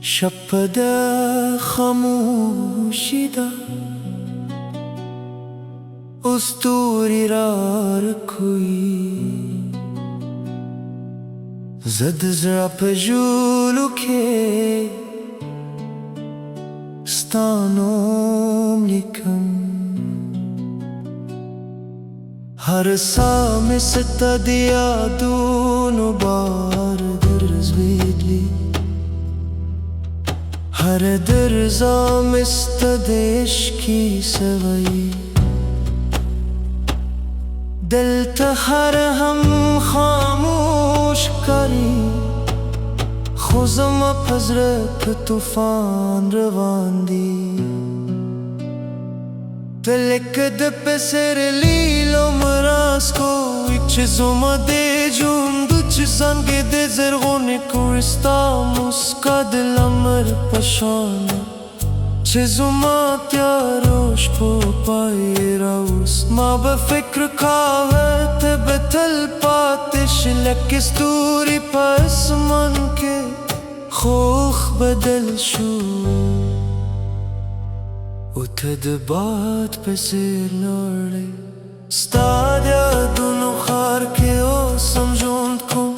شپد خاموشی دا استوری را رکوی زد زرا پجولو که ستانوم لیکن هر سام ستا دیا دونو بار درز بیدلی هر درزا مستدش کی سوئی دلتا هر هم خاموش کری خوزم پزر په طوفان روان دی دلک د پسر لیلو مراس کو یک چیزوما دی جون دو چیزان که دی زرغونی کوریستا مسکا دلمر پشان چیزوما تیاروش پو پای راوس ما به فکر کاوه ته به تل پاتش لک ستوری پس من که خوخ بدل شو او ته د باد پسې لاړې ستا د یادونو ښار کې اوس هم ژوند کوم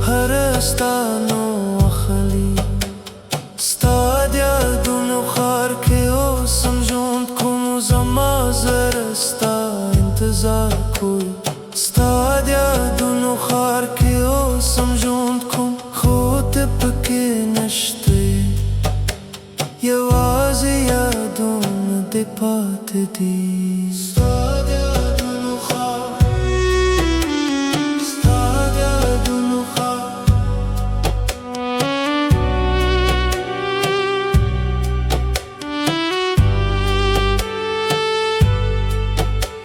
هره ستا نوم اخلي ستا د یادونو ښار کې اوس هم ژوند کوم زما زړه ستا انتظار کوي ستا د یادونو ښار کې اوس هم ژوند کوم خو ته پکې نشته یوازې یادونه دې پاتې دي ستا د یادونو ښار ستا د یادونو ښار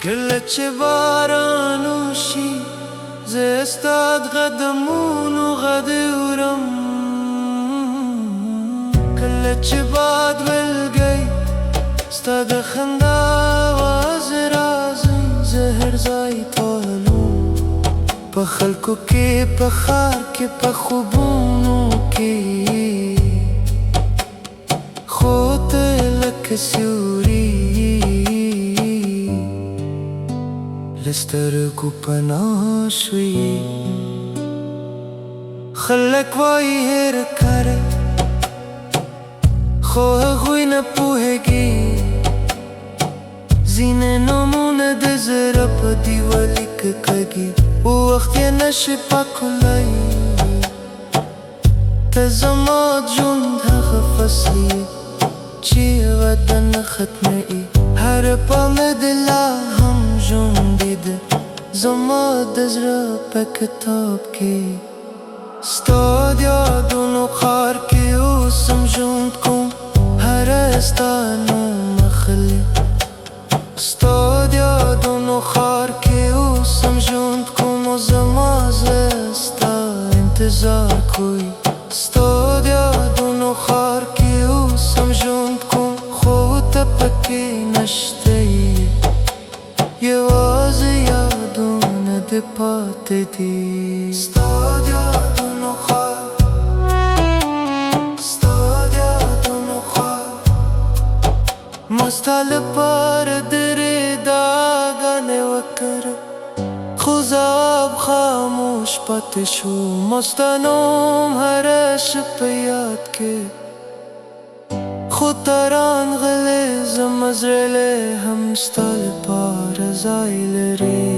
کله چې باران وشي زه ستا د قدمونو غږ اورم کله چې باد ولګي ستا د خندا آواز راځي زه هر ځای تالو په خلکو کې په ښار کې په خوبونو کې خو ته لکه سیوری له سترګو پناه شوې خلک وایي هېر کړې خو هغوی نه پوهېږي ځینې نومونه د زړه په دیوه لیکه کږي وخت یې نشي پاکولی ته زما ژوند هغه فصل یې چې وعده نه ختمېږي هر پاڼه د لا هم ژوندی ده زما د زړه په کتاب کې ستا د یادونو ښار کې اوس هم ژوند کوم هره ستا نوم اخلي ستا د یادونو ښار کې اوس هم ژوند کوم او زما زړه ستا انتظار کوي ستا د یادونو ښار کې اوس هم ژوند کوم خو ته پکې نشته یوازې یادونه دې پاتې دي ستا د یادونو ښار ما ستا لپاره درې دعاګانې وکړې خو ځواب خاموش پاتې شو ما ستا نوم هره شپه یاد کې خو ته رانغلې زما زړه هم ستا لپاره ځای لري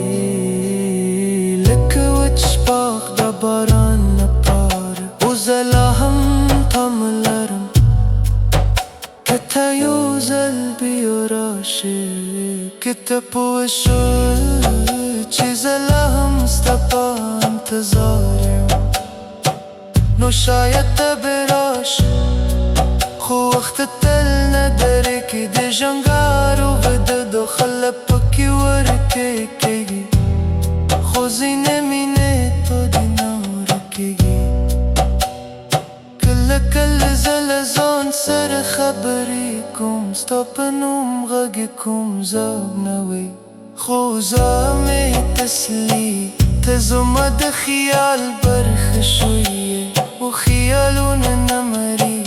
لکه وچ باغ د باران لپاره او زه لا هم تمه لرم که ته یو ځل بیا راشې که ته پوه شوې چې زه لا هم ستا په انتظار یم نو شاید ته به راشې خو وخت تل نه درېږي د ژڼګارو غددو خلک پکې ورکې کېږي خو ځینې مینې په دې نه ورکېږي کله کله زه له ځان سره خبرې کوم ستا په نوم غږ کوم ځواب نه وي خو زه مې تسلي ته زما د خیال برخه شوې او خیالونه نه مري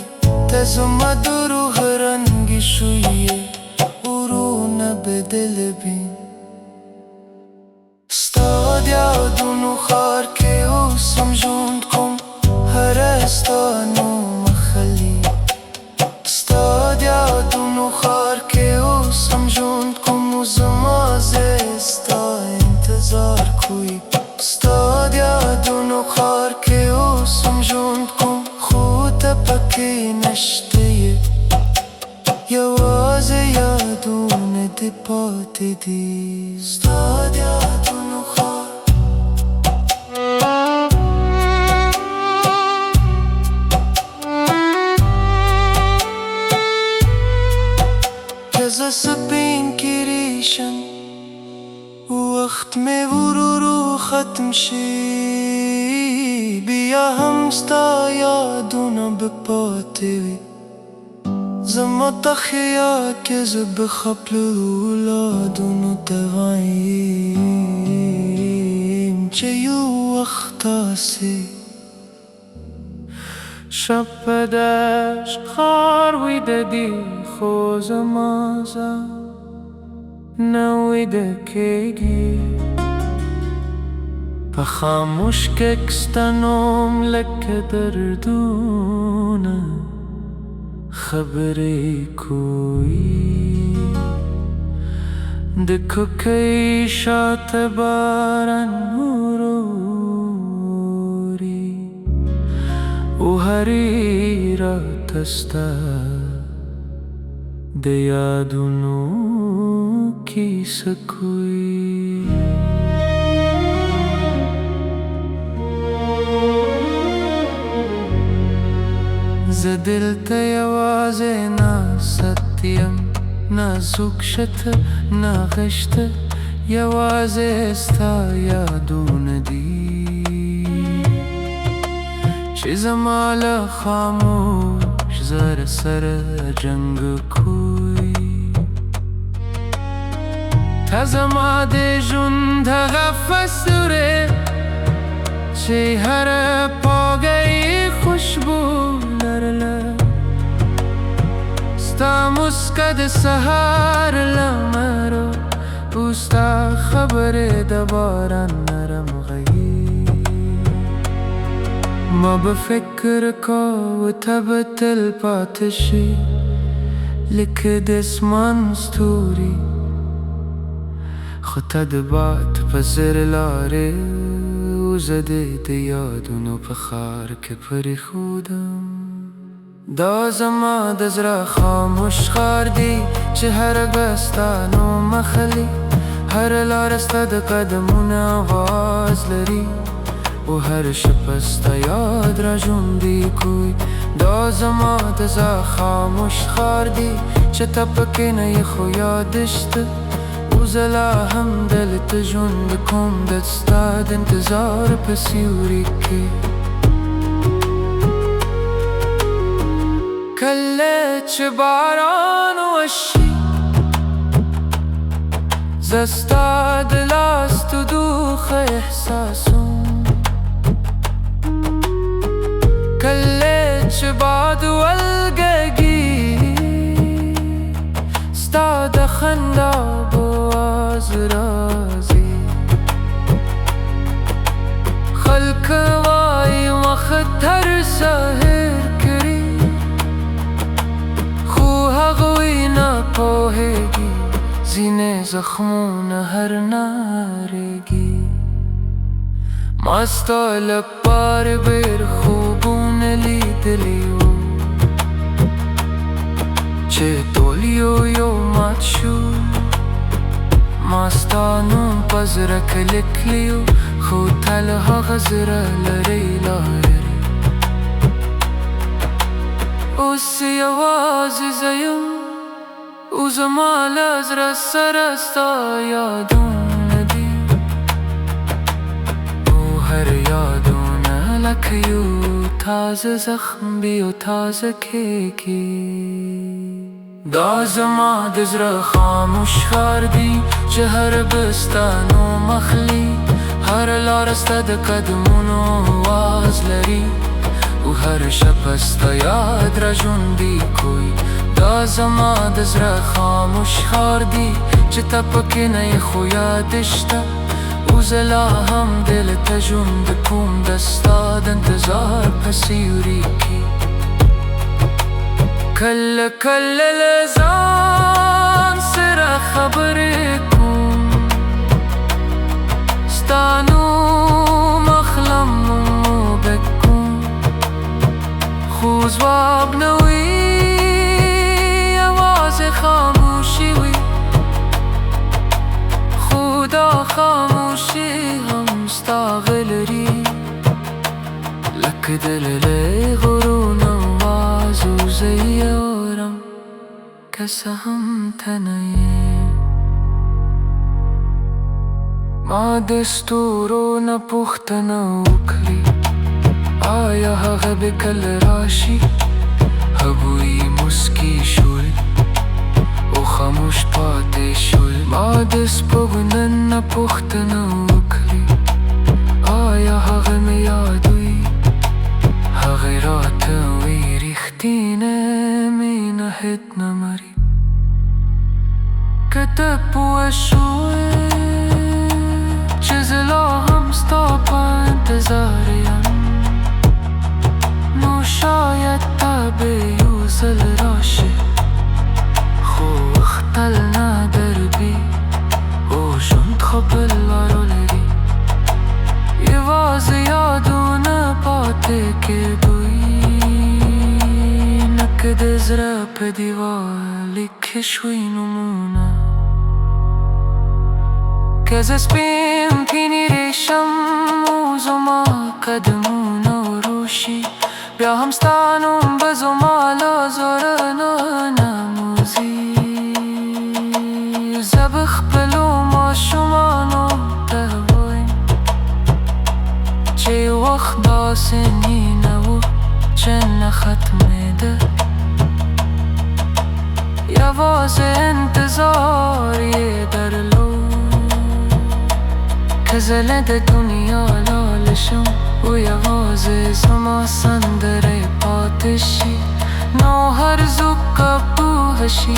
زما د روح رنګي شویې ورونه بدل بین ستا د یادونو ښار کې اوس هم ژوند کوم هره ستا نوم اخلي ستا د یادونو ښار کې اوس هم ژوند کوم زما زه ستا انتظار کوي ستا د یادونو ښار کې اوس هم ژوند کوم خو ته پکې نشته یې یوازې یادونه دې پاتې دي ستا د یادونو ښار که زه سپین کې ریشم وخت مې ورو ختم شي بیا هم ستا یادونه به پاتې وي زما ته خیال کې زه به خپلو اولادونو ته وایم چې یو وخت داسې شب په دشت خار ویده دي خو زما زه نه ویده کېږي په خاموش کښ ستا نوم لکه دردونه خبرې کوي د کوکۍ شاته باران اوري او هرې راته ستا د یادونو کیسه کوي زه دلته یوازې ناست یم نازک شته نغښته یوازې ستا یادونه دي چې زما له خاموش زړه سره جنګ کوي تا زما د ژوند هغه فصلورې چې هره پاڼه یې خوشبو لرله ستا موسکا د سهار لمرو او ستا خبرې د باران نرم غږی ما به فکر کاوه ته به تل پاتې شي لکه د اسمان ستوري خو ته د باد په څېر لاړې او زه دې د یادونو په ښار کې پرېښودم دا زما د زړه خاموش ښار دی چې هر ګز ستا نوم اخلي هره لاره ستا د قدمونو آواز لري او هر شپه ستا یاد را ژوندی کوي دا زما د زړه خاموش ښار دی چې ته پکې نه یې خو یاد شته او زه لا هم دلته ژوند کوم د ستا د انتظار په سیوري کې کله چې باران وشي زه ستا د لاس تودوخه احساسوم کله چې باد ولګېږي ستا د خندا بواز راځي خلک وایي وخت هر څه هېر کړي خو هغوی نه پوهېږي ځینې زخمونه هر نه رېږي ما ستا لپاره ډېر خوبونه لیدلي وو چې ټول یو مات شو ما ستا نوم په زړه کې لیکلی و خو ته له هغه زړه لرې لاړې اوس یوازې زه یم او زما له زړه سره ستا یادونه دي او هر یادونه لکه یو تازه زخم بیا تازه کېږي دا زما د زړه خاموش ښار دی چې هر ګز ستا نوم اخلي هر لاره ستا د قدمونو آواز لري او هر شب است یاد را جوندی کوی دا زما د زړه خاموش ښار دی چې ته پکې نه یې خو یادشته او زه لا هم دل ته ژوند کوم د ستا د انتظار په سیوري کې کله کله له ځان سره خبرې کوم ستا نوم اخلم موبک کوم خو ځواب نه وي یوازې خاموشي وي خو دا خاموشي هم ستا غلري لکه د لیلی غرونه وازو زه یې اورم که څه هم ته نه یې ما د ستورو نه پوښتنه وکړي آیا هغه به کله راشي هغوی موسکي شول او خاموش پاتې شول ما د سپوږمۍ نه پوښتنه وکړي آیا هغه مې یادوي هغې راته وی رښتینې مینه هیڅ نه مري که ته پوه شوې چې زه لا هم ستا په انتظار یم نو شاید ته به یو ځل راشې خو وخت تل نه دربي او ژوند خو بل لارو لري یوازې یادونه پاتې کېدوی لکه د زړه په دیوال لیکل شوي نومونه که زه سپین پینې ریشم او زما قدمونه ورو شي بیا هم ستا نوم به زما له زړه نه نوځي زه به خپلو ماشومانو ته وایم چې وخت داسې نه و چې نه ختمېده یوازې انتظار یې درلود که زه له د دنیا لاړه شم او یوازې زما سندرې پاتې شي نو هر څوک که پوه شي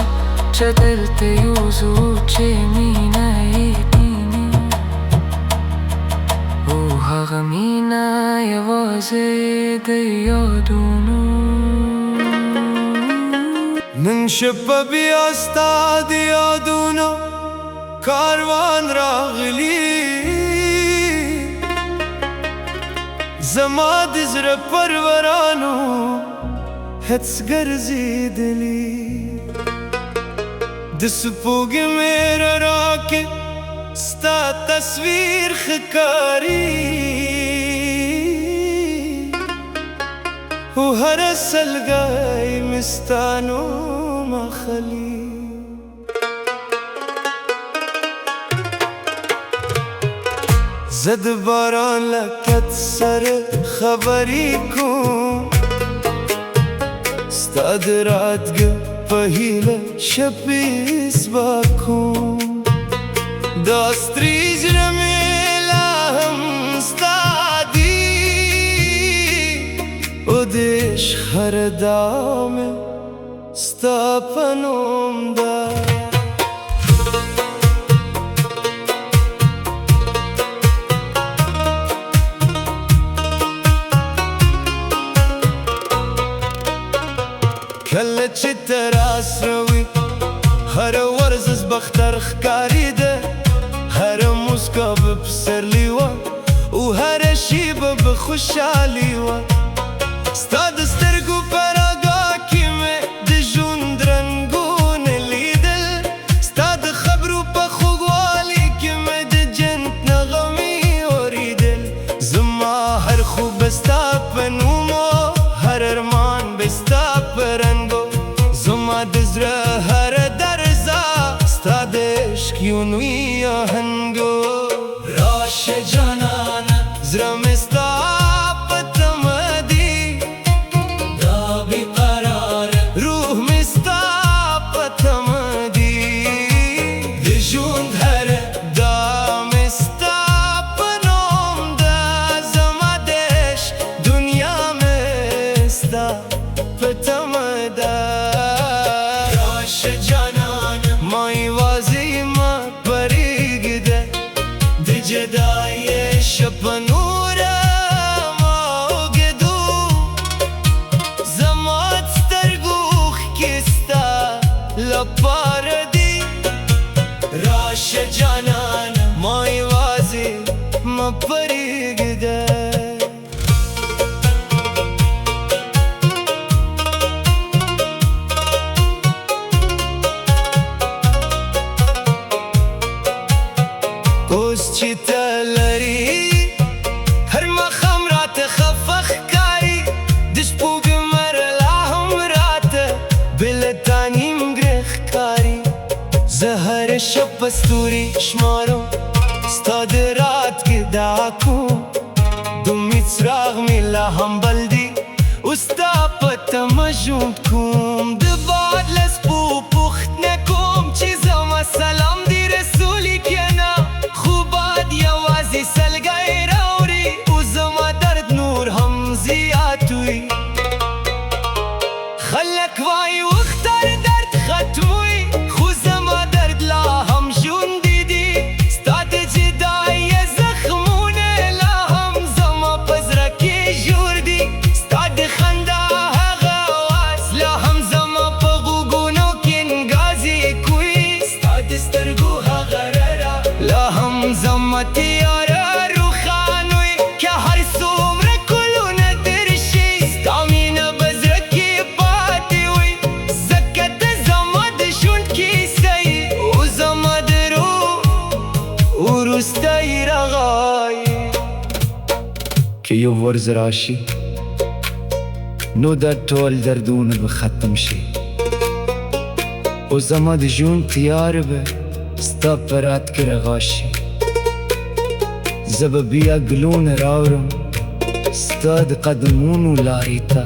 چې دلته یو ځو چې مینه یې ویني او هغه مینه یوازې د یادونو نن شپه بیا ستا د یادونو کاروان راغلی زما د زړه پرورانو هڅ ګرځېدلي د سپوږمۍ رڼا کې ستا تصویر ښکاري او هره سلګۍ مې ستا نوم اخلي زه د باران له کت سره خبرې کوم ستا د راتګ په هیله شپې سبا کوم دا ستړي زړه مې لا هم ستا دی او د عشق هر دام مې ستا په نوم ده کله چې ته راسروي هر ورځ بختر ښکارېده هره موسکا به پسرلي وه او هره شیبه به خوشحالي وه ستا د سترګو په رڼا کې مې د ژوند رنګونه لیدل ستا د خبرو په خوږوالي کې مې د جنت نغمې اورېدل زما هر خوب به ستا په نومو هر ارمان به ستا په رنګو زما د زړه هر درزه ستا د عشق یو نوی آهنګو راشه جانانه زړه مې ستا په تمه دی دا بېقراره روح مې ستا په تمه دی د ژوند هره دا مې ستا په نوم ده زما د عشق دنیا مې پتمدا راشه جانانم ما یوازی ما پریگده دی جدای شب نورم آگدو زمات سترگوخ کستا لپاردی راشه جانانم ما یوازی ما پریگده اوس چې تلری هر مخم راته خفخ کاری د شپوږ مر لا هم راته بلتانیم ګرخ کاری زه هر شب ستوري شمارم ستا د رات کې دا کوم د امید څراغ مې لا هم بل دی اوس ستا په تمه ژوند کوم د باد له سپو پوښتنه کوم چې زما سلام دی رسولي که نه خو باد یوازې سلګی راوړي اوس زما درد نور هم زیات وي خلک وایي وخت تر درد ختموي خو زما درد لا هم ژوندی دي ستا د جدایۍ زخمونه لا هم زما په زړه کې ژور دي ستا د خندا هغه اواز لا هم زما په غوږونو کې نګازې کوي ستا د سترګو هغه رڼا لا هم زما تیاره روښان وي که هر څومره کلونه تېر شي ستا مینه به زړه کې پاتې وي ځکه ته زما د ژوند کیسه یې او زما د روح وروستی رغا یې که یو ورځ راشي نو دا ټول دردونه به ختم شي او زما د ژوند تیاره به ستا په رات کې رغا شي زه به بیا ګلونه راوړم ستا د قدمونو لارې ته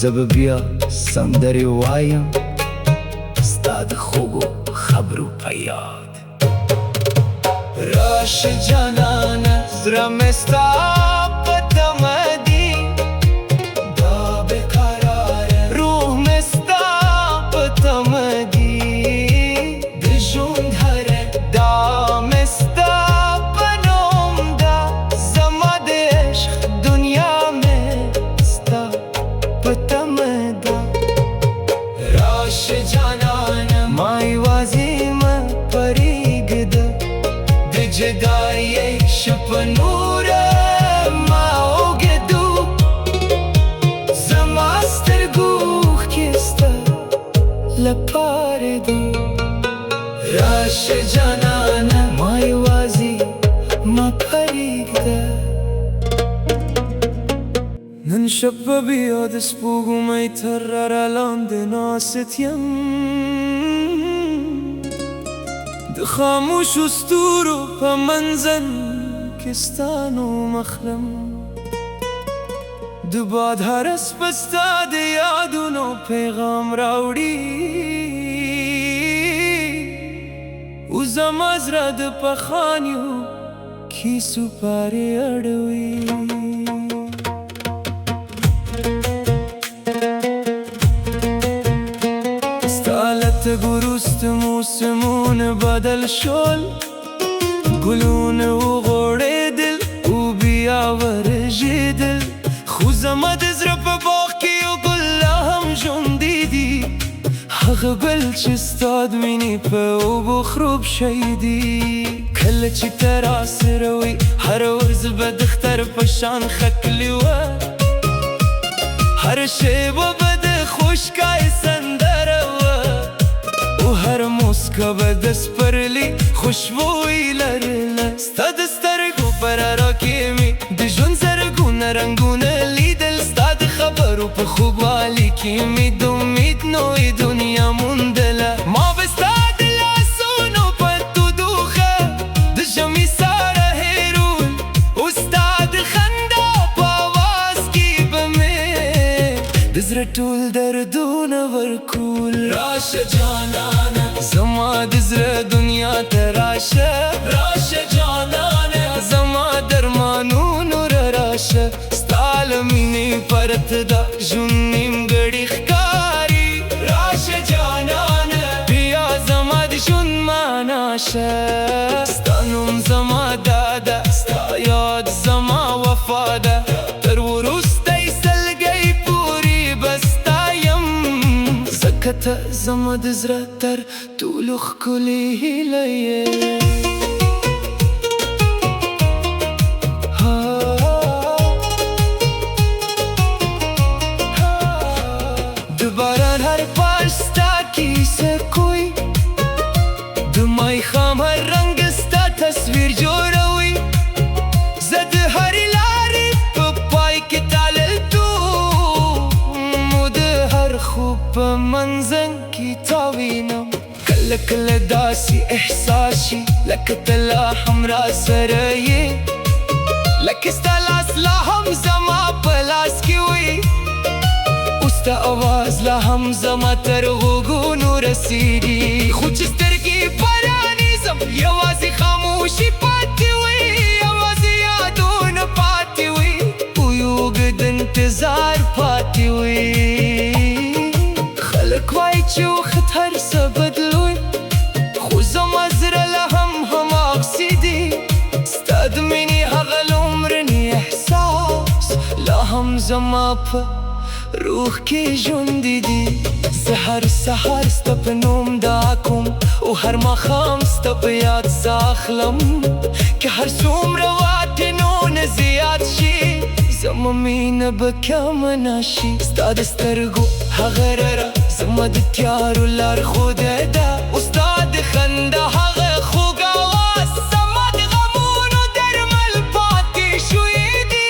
زه به بیا سندرې وایم ستا د خوږو خبرو په یاد راشه جانانه زړه مې ستا په تمه دی دا بېقراره روح مې ستا په تمه دی د ژوند هره دا مې ستا په نوم ده زما د عشق دنیا مې ستا په تمه ده راشه جانانه ما یوازې مه پرېږده د جدایۍ شپه نوره ما اوږدو زما سترګو اوښکې ستا لپاره دي راشه جانانه ما یوازې ما پرېږده نن شب به بیا د سپوږمۍ تر را لاندې ناست یم د خاموشو ستورو په منځن کې ستا نوم اخلم د باد هره سپه ستا د یادونو پیغام راوړي او زما زړه د پخوانیو کیسو پارې اړوي گروست موسمون بدل شل گلون و غوړېدل او بیا ورژېدل خو زما د زړه په باغ کې یو ګل لا هم ژوندی دی هغه ګل چې ستا د مینې په اوبو خروب شوی دی کله چې ته راسره وې هره ورځ به د اختر په شان ښکلې وه هره شېبه به د خوشکای سندره وه هر موسکا به د سپرلي خوشبویي لرله ستا د سترګو په رڼا کې مې د ژوند زرګونه رنګونه لیدل ستا د خبرو په خوږوالي کې مې د امید نوې دنیا موندله ما به ستا د لاسونو په تودوخه د ژمي ساړه هېرول او ستا د خندا په اواز کې به مې د زړه ټول دردونه ورکول راشه جانانه زما د زړه دنیا ته راشه راشه جانانه زما درمانونو راشه ستا له مینې پرت دا ژوند نیمګړی ښکاري راشه جانانه بیا زما د ژوند معنا شه ستا نوم زما داده ستا یاد زما وفا ده تر وروستی سلګۍ پورې به ستا یم ځکه ته زما د زړه تر ټولو ښکلې هیله یې د باران هر پاش ستا کیسه کوي د ماښام هر رنګ ستا تصویر جوړوي زه د هرې لارې په پای کې تاللتو د هر خوب په منځنګ کې تا وینم کله کله داسې احساس شي لکه ته لا هم راسره یې لکه ستا لاس لا هم زما په لاس کې وي ستا آواز لا هم زما تر غوږونو رسیږي خو چې سترګې پرانیزم یوازې خاموشي پاتې وي یوازې یادونه پاتې وي اوږد انتظار پاتې وي خلک وایي چې وخت هر څه بدلوي خو زما زړه لا هم هماغسې دی ستا د مینې هغه لومړنی احساس لا هم زما په روح کې ژوندی دی زه هر سهار ستا په نوم دعا کوم او هر ماښام ستا په یاد زه اخلم که هر څومره واټنونه زیات شي زما مینه به کمه نه شي ستا د سترګو هغه رڼا زما د تیارو لارښوده ده او ستا د خندا هغه خوږ اواز زما د غمونو درمل پاتې شوي دي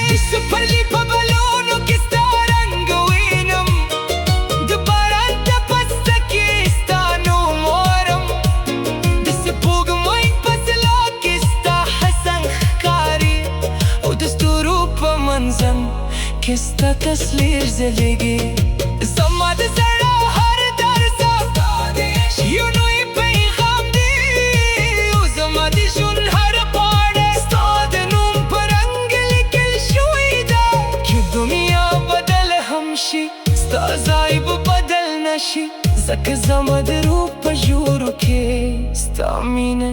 د سپرلي په بلونو کې که ستا تصویر ځلېږي زما د زړه هر درد یو نوی پیغام دی او زما د ژوند هره پاڼه ستا د نوم په رنګ لیکل شوې ده که دنیا بدل هم شي ستا ځای به بدل نه شي ځکه زما د روح په ژورو کې ستا مینه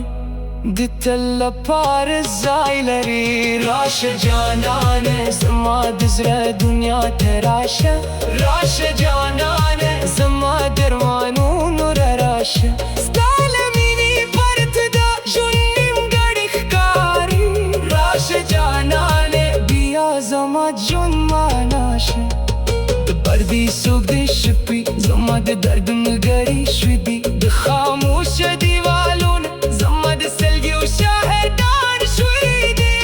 د تل لپاره ځای لري راشه جانانه زما د زړه دنیا ته راشه راشه جانانه زما د ارمانونو راشه ستا له مینې پرته دا ژوند نیمګړی ښکاري راشه جانانه بیا زما د ژوند معنا شه د پردې څوکدې شپې زما د درد ملګري شوي دي د خاموشه دیوالونه زما د سلګیو شاهدان شوي دي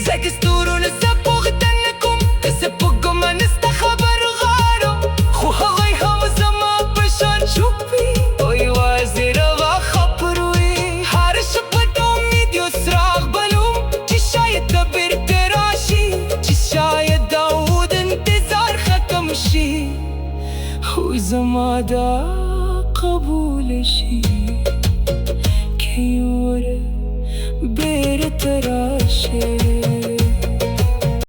زه ستورونه څه پوښتنه کوم که څه په ګمان ستا خبر غواړم خو هغوی هم زما په شان چوپ وي او یوازې روا خبر وي هر شپه د امید یو څراغ بلوم چې شاید ته بیرته راشي چې شاید دا د انتظار ختم شي خو زما دا قبول شي که یوره بیرته راشي